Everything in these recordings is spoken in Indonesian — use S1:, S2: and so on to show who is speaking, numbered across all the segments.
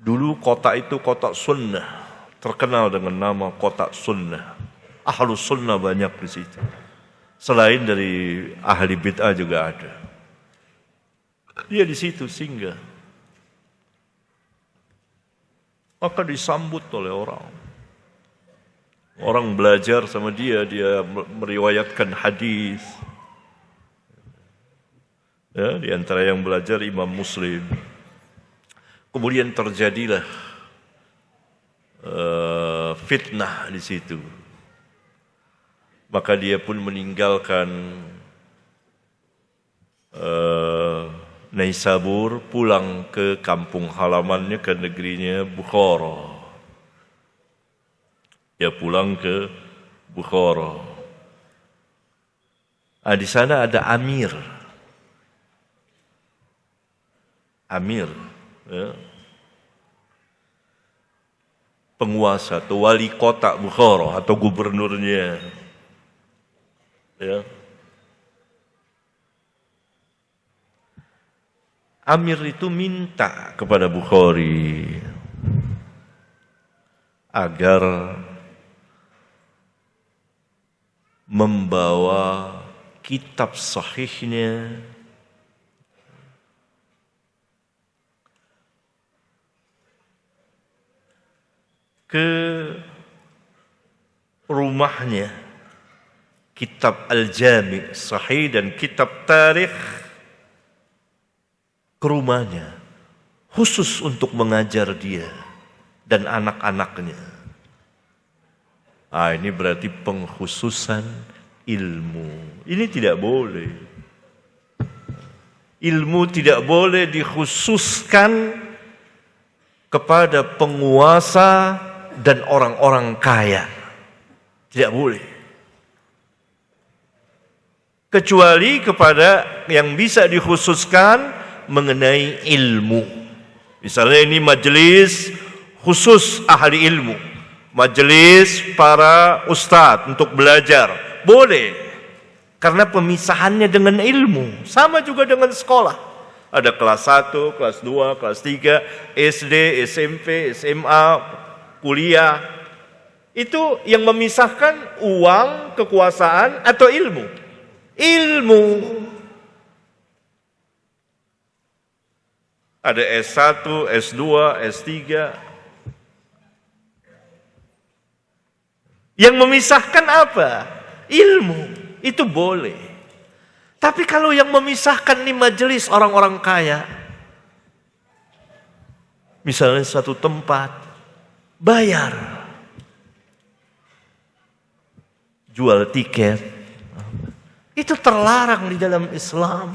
S1: Dulu kota itu kota sunnah, terkenal dengan nama kota sunnah. Ahlus sunnah banyak di situ. Selain dari ahli bid'ah juga ada. Dia di situ singgah. Maka disambut oleh orang. Orang belajar sama dia meriwayatkan hadis. Ya, di antara yang belajar Imam Muslim. Kemudian terjadilah fitnah di situ. Maka dia pun meninggalkan Naisabur, pulang ke kampung halamannya, ke negerinya Bukhara. Dia pulang ke Bukhara. Di sana ada Amir. Ya. Penguasa atau wali kota Bukhara atau gubernurnya. Ya. Amir itu minta kepada Bukhari agar membawa kitab sahihnya ke rumahnya, kitab Al-Jami' Sahih dan kitab Tarikh ke rumahnya, khusus untuk mengajar dia dan anak-anaknya. Ini berarti pengkhususan ilmu. Ini tidak boleh. Ilmu tidak boleh dikhususkan kepada penguasa dan orang-orang kaya. Tidak boleh. Kecuali kepada yang bisa dikhususkan mengenai ilmu. Misalnya ini majelis khusus ahli ilmu, majelis para ustadz untuk belajar, boleh. Karena pemisahannya dengan ilmu. Sama juga dengan sekolah. Ada kelas 1, kelas 2, kelas 3, SD, SMP, SMA, kuliah. Itu yang memisahkan uang, kekuasaan, atau ilmu. Ilmu. Ada S1, S2, S3. Yang memisahkan apa? Ilmu. Itu boleh. Tapi kalau yang memisahkan ini majelis orang-orang kaya. Misalnya satu tempat, bayar. Jual tiket. Itu terlarang di dalam Islam.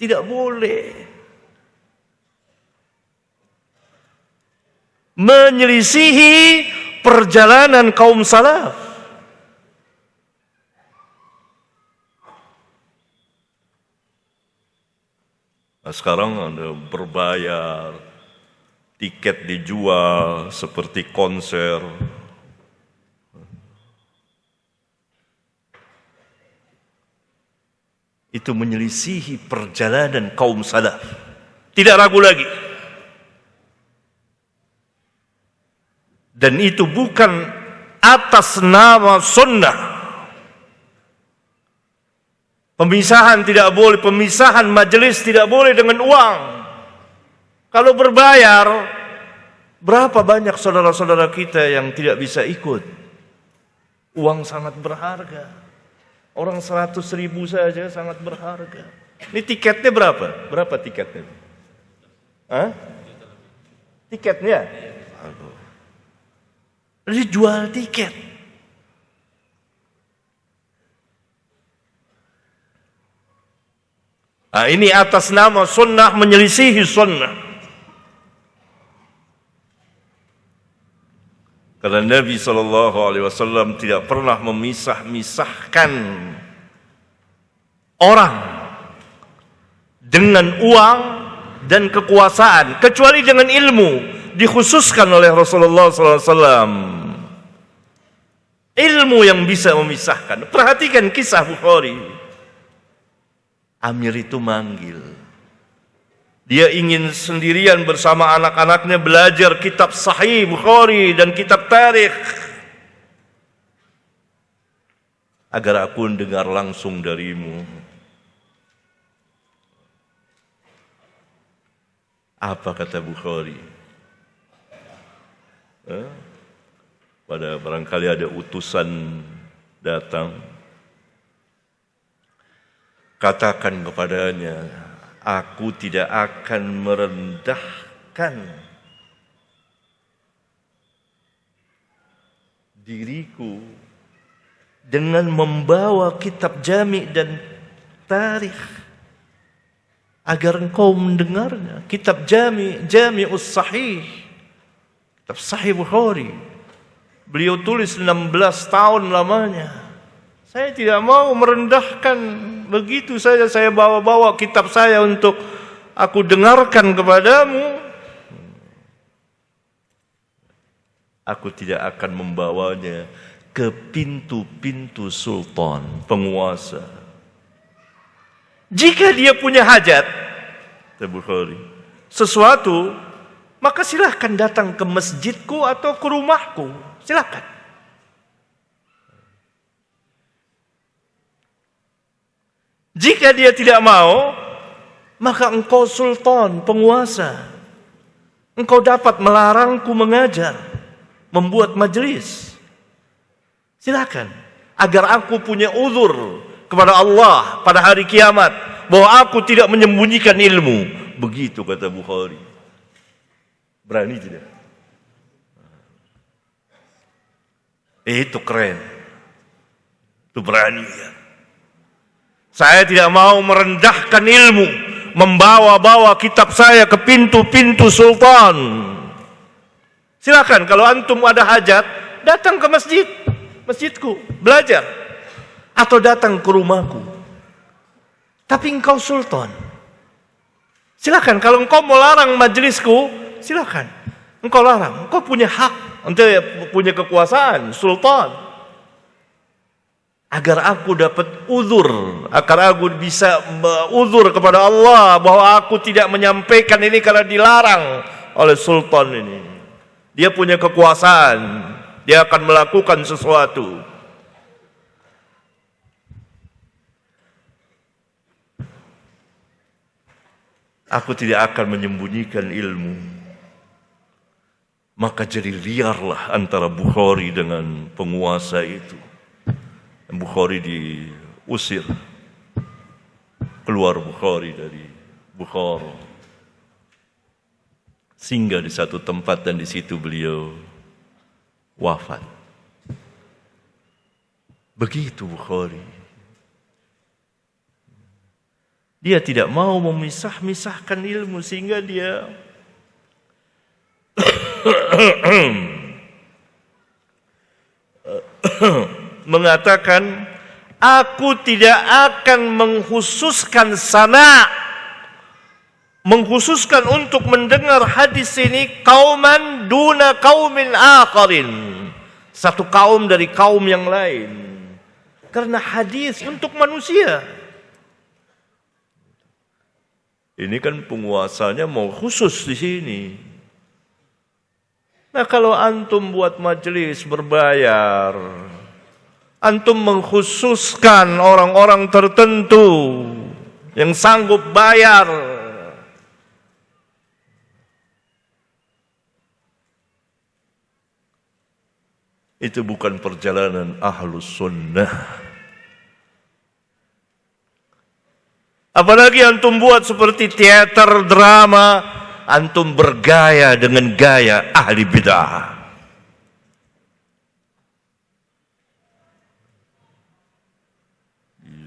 S1: Tidak boleh. Menyelisihi perjalanan kaum salaf. Nah, sekarang ada berbayar, tiket dijual seperti konser. Itu menyelisihi perjalanan kaum salaf. Tidak ragu lagi. Dan itu bukan atas nama sunnah. Pemisahan tidak boleh, pemisahan majelis tidak boleh dengan uang. Kalau berbayar, berapa banyak saudara-saudara kita yang tidak bisa ikut? Uang sangat berharga. Orang 100.000 saja sangat berharga. Ini tiketnya berapa? Berapa tiketnya? Hah? Tiketnya? Jadi jual tiket. Ini atas nama sunnah menyelisihi sunnah. Karena Nabi SAW tidak pernah memisah-misahkan orang dengan uang dan kekuasaan, kecuali dengan ilmu, dikhususkan oleh Rasulullah SAW. Ilmu yang bisa memisahkan. Perhatikan kisah Bukhari. Amir itu manggil. Dia ingin sendirian bersama anak-anaknya belajar kitab Sahih Bukhari dan kitab tarikh. Agar aku dengar langsung darimu. Apa kata Bukhari? Pada barangkali ada utusan datang. Katakan kepadanya, aku tidak akan merendahkan diriku dengan membawa kitab jami' dan tarikh agar engkau mendengarnya. Kitab Jami'us Sahih, kitab Sahih Bukhari. Beliau tulis 16 tahun lamanya. Saya tidak mau merendahkan begitu saja saya bawa-bawa kitab saya untuk aku dengarkan kepadamu. Aku tidak akan membawanya ke pintu-pintu sultan, penguasa. Jika dia punya hajat, Bukhari, sesuatu, maka silahkan datang ke masjidku atau ke rumahku. Silahkan. Jika dia tidak mau, maka engkau sultan, penguasa. Engkau dapat melarangku mengajar, membuat majelis. Silakan, agar aku punya uzur kepada Allah pada hari kiamat, bahwa aku tidak menyembunyikan ilmu. Begitu kata Bukhari. Berani tidak? Itu keren. Itu berani ya. Saya tidak mau merendahkan ilmu, membawa-bawa kitab saya ke pintu-pintu sultan. Silakan kalau antum ada hajat, datang ke masjidku, belajar. Atau datang ke rumahku. Tapi engkau sultan. Silakan kalau engkau mau larang majelisku, silakan. Engkau larang, engkau punya hak, engkau punya kekuasaan, sultan. Agar aku dapat uzur, agar aku bisa uzur kepada Allah bahwa aku tidak menyampaikan ini karena dilarang oleh sultan ini. Dia punya kekuasaan, dia akan melakukan sesuatu. Aku tidak akan menyembunyikan ilmu. Maka jadi liarlah antara Bukhari dengan penguasa itu. Bukhari diusir, keluar Bukhari dari Bukhara, singgah di satu tempat dan di situ beliau wafat. Begitu Bukhari. Dia tidak mau memisah-misahkan ilmu sehingga dia mengatakan, aku tidak akan mengkhususkan mengkhususkan untuk mendengar hadis ini kauman duna kaumin akharin, satu kaum dari kaum yang lain, karena hadis untuk manusia. Ini kan penguasanya mau khusus di sini. Nah, kalau antum buat majelis berbayar, antum mengkhususkan orang-orang tertentu yang sanggup bayar, itu bukan perjalanan ahlus sunnah. Apalagi antum buat seperti teater drama, antum bergaya dengan gaya ahli bid'ah.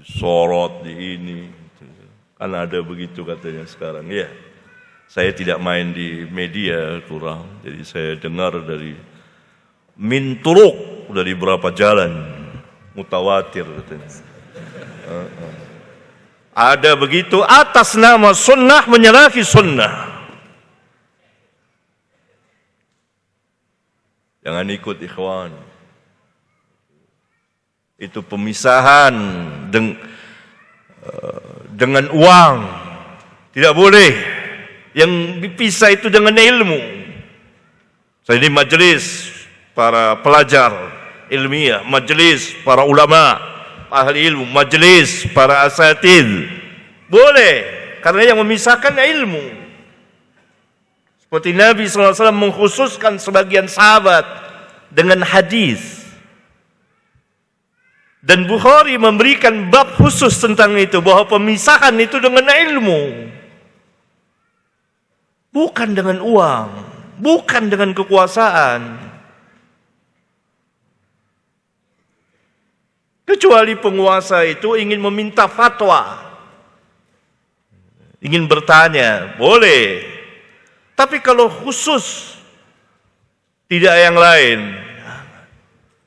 S1: Sorot di ini, kan ada begitu katanya sekarang. Ya, saya tidak main di media kurang, jadi saya dengar dari min turuk, dari berapa jalan, mutawatir katanya. Ada begitu atas nama sunnah menyalahi sunnah. Jangan ikut ikhwan. Itu pemisahan dengan uang. Tidak boleh. Yang dipisah itu dengan ilmu. Jadi majelis para pelajar ilmiah, majelis para ulama, ahli ilmu, majelis para asatidz. Boleh, karena yang memisahkan ilmu. Seperti Nabi SAW mengkhususkan sebagian sahabat dengan hadis. Dan Bukhari memberikan bab khusus tentang itu, bahwa pemisahan itu dengan ilmu. Bukan dengan uang, bukan dengan kekuasaan. Kecuali penguasa itu ingin meminta fatwa, ingin bertanya, boleh. Tapi kalau khusus, tidak yang lain,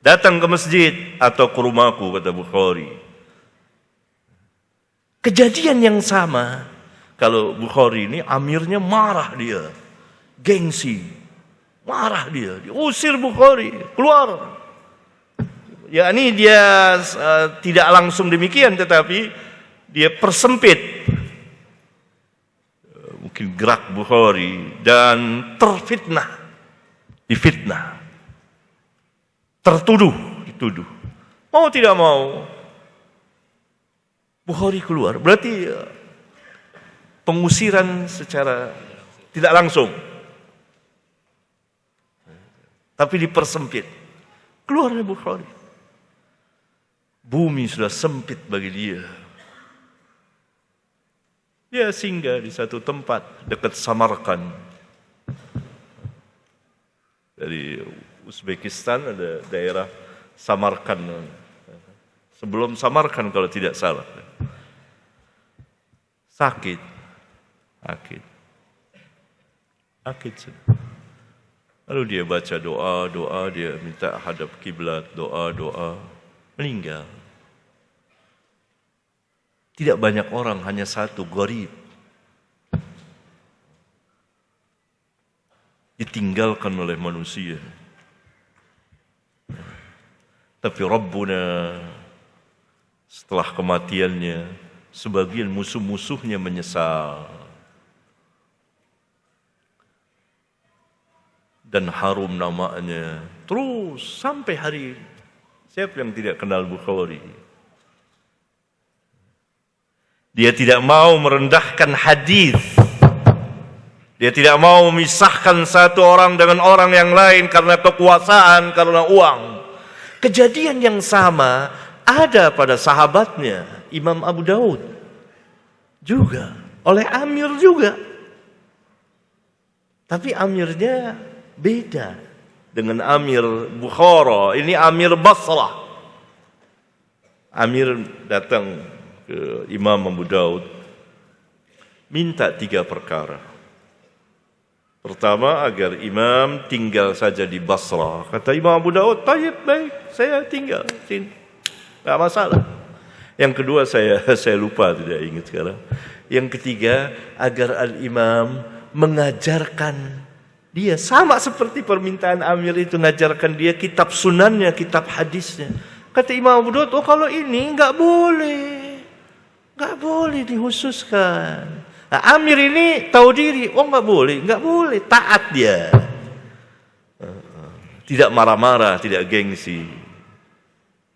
S1: datang ke masjid atau ke rumahku, kata Bukhari. Kejadian yang sama, kalau Bukhari ini amirnya marah dia, gengsi, marah dia, diusir Bukhari, keluar. Ya ini dia tidak langsung demikian, tetapi dia persempit mungkin gerak Bukhari dan terfitnah, difitnah. Dituduh. Mau tidak mau, Bukhari keluar. Berarti pengusiran secara tidak langsung. Tapi dipersempit. Keluarnya Bukhari. Bumi sudah sempit bagi dia. Dia singgah di satu tempat dekat Samarkand. Dari Uzbekistan ada daerah Samarkand. Sebelum Samarkand kalau tidak salah. Sakit. Lalu dia baca doa, dia minta hadap kiblat, doa, meninggal. Tidak banyak orang, hanya satu, gharib. Ditinggalkan oleh manusia. Tapi Rabbuna setelah kematiannya, sebagian musuh-musuhnya menyesal. Dan harum namanya terus sampai hari ini. Siapa yang tidak kenal Bukhari? Dia tidak mau merendahkan hadis. Dia tidak mau memisahkan satu orang dengan orang yang lain karena kekuasaan, karena uang. Kejadian yang sama ada pada sahabatnya, Imam Abu Daud. Juga, oleh Amir juga. Tapi Amirnya beda dengan Amir Bukhara. Ini Amir Basrah. Amir datang ke Imam Abu Daud, minta 3 perkara. Pertama, agar imam tinggal saja di Basrah. Kata Imam Abu Daud, baik, saya tinggal sini, tak masalah. Yang kedua saya lupa, tidak ingat sekarang. Yang ketiga, agar al-imam mengajarkan dia, sama seperti permintaan Amir itu, mengajarkan dia kitab sunannya, kitab hadisnya. Kata Imam Abu Daud, kalau ini enggak boleh dikhususkan. Nah, Amir ini tahu diri, enggak boleh, taat dia. Tidak marah-marah, tidak gengsi.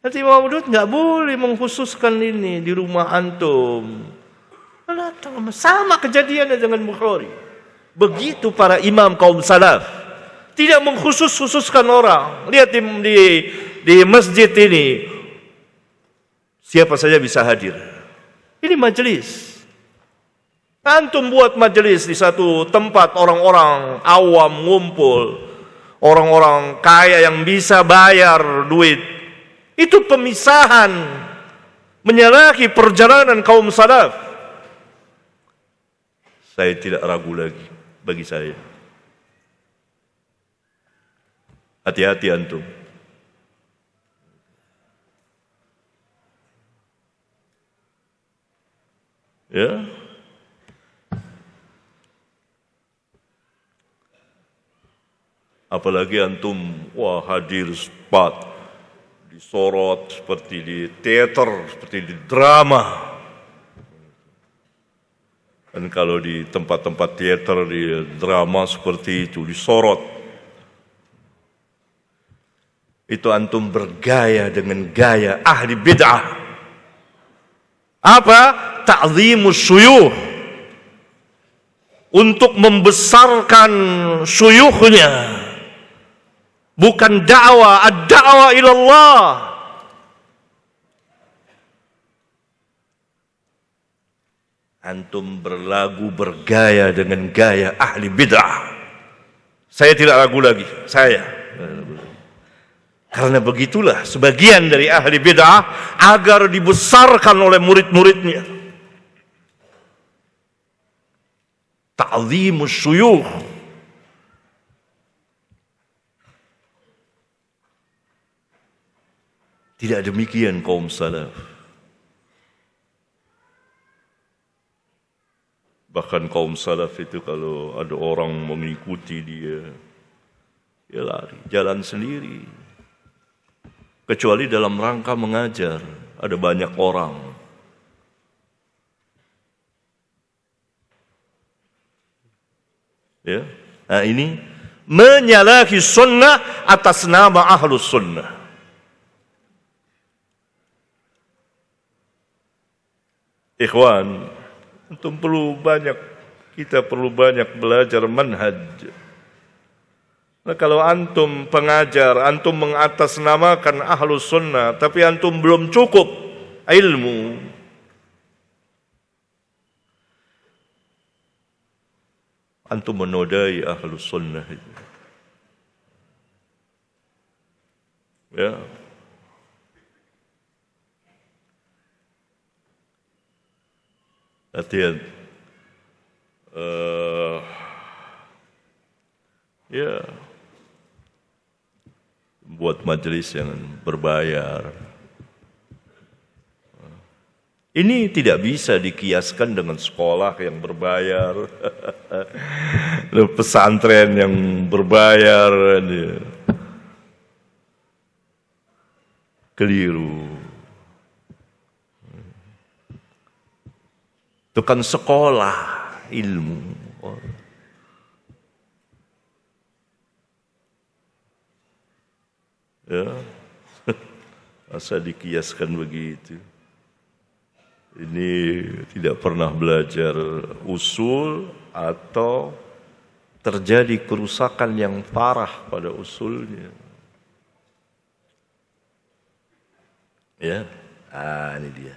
S1: Kata Imam Abu Daud, enggak boleh mengkhususkan ini di rumah antum. Sama kejadiannya dengan Bukhari. Begitu para imam kaum salaf, tidak mengkhususkan orang. Lihat di masjid ini, siapa saja bisa hadir. Ini majelis. Antum buat majelis di satu tempat, orang-orang awam ngumpul, orang-orang kaya yang bisa bayar duit. Itu pemisahan, menyalahi perjalanan kaum salaf. Saya tidak ragu lagi, bagi saya. Hati-hati antum. Ya. Apalagi antum, hadir spot, disorot seperti di teater, seperti di drama. Dan kalau di tempat-tempat teater, di drama seperti itu disorot, itu antum bergaya dengan gaya ahli bid'ah. Apa? Ta'zimus syuyukh, untuk membesarkan syuyukhnya. Bukan dakwah, ad-da'wah ilallah. Antum berlagu bergaya dengan gaya ahli bid'ah. Saya tidak ragu lagi, saya. Karena begitulah sebagian dari ahli bid'ah agar dibesarkan oleh murid-muridnya. Ta'zimus syuyukh. Tidak demikian kaum salaf. Bahkan kaum salaf itu kalau ada orang mengikuti dia lari, jalan sendiri. Kecuali dalam rangka mengajar, ada banyak orang. Ya, nah ini menyalahi sunnah atas nama ahlus sunnah. Ikhwan, kita perlu banyak belajar manhaj. Nah, kalau antum pengajar, antum mengatasnamakan ahlus sunnah, tapi antum belum cukup ilmu, antum menodai ahlus sunnah itu. Ya. Latihan. Ya, buat majelis yang berbayar. Ini tidak bisa dikiaskan dengan sekolah yang berbayar, pesantren yang berbayar. Keliru. Itu kan sekolah ilmu. Ya, masa dikiaskan begitu? Ini tidak pernah belajar usul atau terjadi kerusakan yang parah pada usulnya. Ya, ini dia.